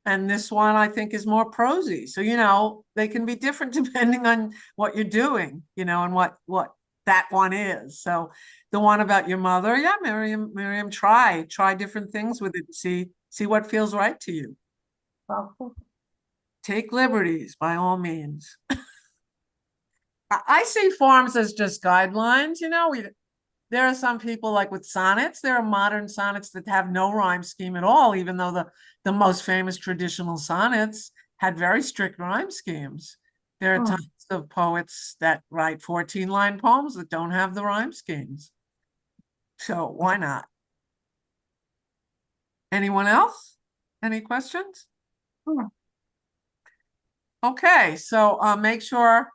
And this one I think is more prosy. So, they can be different depending on what you're doing, and what that one is. So the one about your mother, yeah, Miriam, try different things with it. See what feels right to you. Take liberties by all means. I see forms as just guidelines, there are some people like with sonnets, there are modern sonnets that have no rhyme scheme at all, even though the most famous traditional sonnets had very strict rhyme schemes. There are tons of poets that write 14-line poems that don't have the rhyme schemes. So why not? Anyone else? Any questions? Okay, so make sure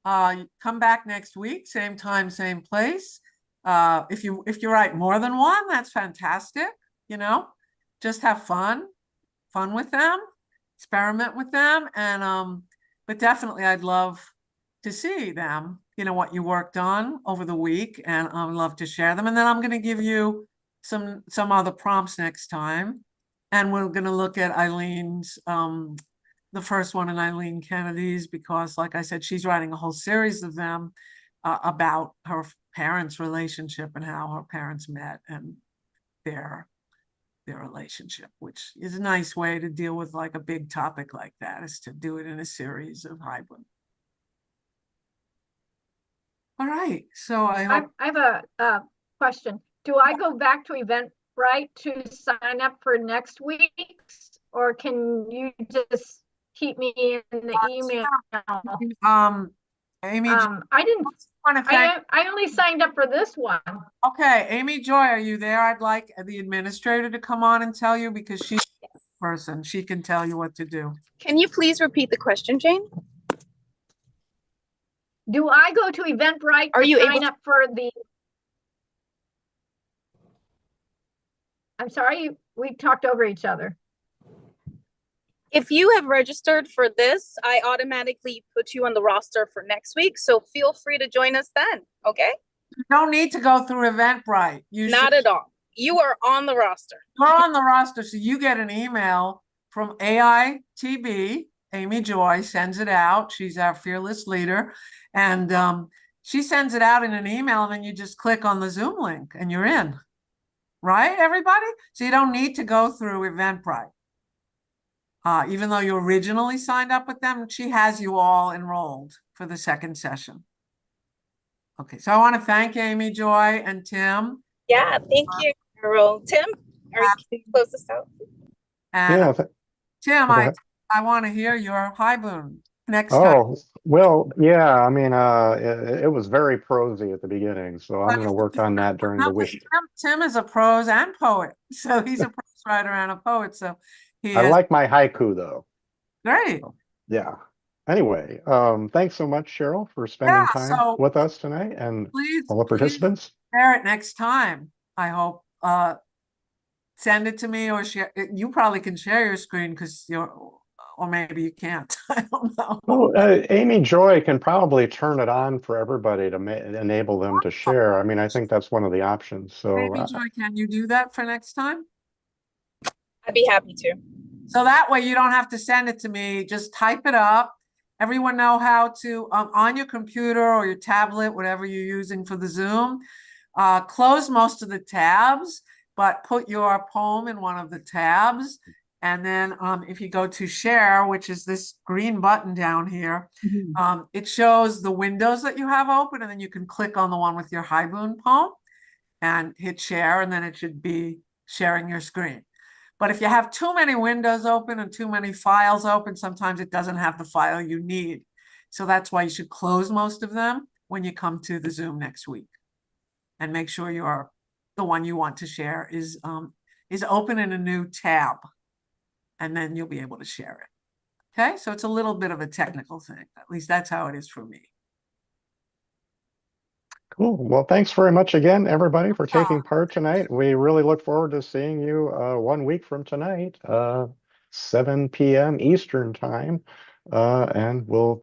you come back next week, same time, same place. If you write more than one, that's fantastic. Just have fun with them, experiment with them, and but definitely I'd love to see them. What you worked on over the week, and I'd love to share them. And then I'm going to give you some other prompts next time, and we're going to look at Eileen's the first one in Eileen Kennedy's, because like I said, she's writing a whole series of them about her parents' relationship and how her parents met and their relationship, which is a nice way to deal with like a big topic like that, is to do it in a series of Haibun. All right, so I have a question. Do I go back to Eventbrite to sign up for next week's, or can you just keep me in the email? Amy, I didn't want to thank. I only signed up for this one. Okay, Amy Joy, are you there? I'd like the administrator to come on and tell you, because she's the person. She can tell you what to do. Can you please repeat the question, Jane? Do I go to Eventbrite to sign up for the? I'm sorry, we talked over each other. If you have registered for this, I automatically put you on the roster for next week. So feel free to join us then. Okay. You don't need to go through Eventbrite. Not at all. You are on the roster. You're on the roster, so you get an email from AITB. Amy Joy sends it out. She's our fearless leader, and she sends it out in an email, and then you just click on the Zoom link and you're in. Right, everybody? So you don't need to go through Eventbrite. Even though you originally signed up with them, she has you all enrolled for the second session. Okay, so I want to thank Amy Joy and Tim. Yeah, thank you, Carol. Tim, are you going to close this out? And Yeah. Tim, I want to hear your Haibun next time. Oh, well, yeah. I mean, it was very prosy at the beginning, so I'm going to work on that during the week. Tim is a prose and poet, so he's a prose writer and a poet. So I like my haiku, though. Great. Yeah. Anyway, thanks so much, Cheryl, for spending time with us tonight, and all the participants. Share it next time, I hope. Send it to me, or share. You probably can share your screen because or maybe you can't. I don't know. Well, Amy Joy can probably turn it on for everybody to enable them to share. I mean, I think that's one of the options. So, Amy Joy, can you do that for next time? I'd be happy to. So that way you don't have to send it to me. Just type it up. Everyone know how to, on your computer or your tablet, whatever you're using for the Zoom, close most of the tabs, but put your poem in one of the tabs. And then if you go to share, which is this green button down here, it shows the windows that you have open, and then you can click on the one with your Haibun poem and hit share, and then it should be sharing your screen. But if you have too many windows open and too many files open, sometimes it doesn't have the file you need. So that's why you should close most of them when you come to the Zoom next week. And make sure the one you want to share is open in a new tab. And then you'll be able to share it. Okay, so it's a little bit of a technical thing. At least that's how it is for me. Cool. Well, thanks very much again, everybody, for taking Oh. part tonight. We really look forward to seeing you 1 week from tonight, 7 p.m. Eastern time. And we'll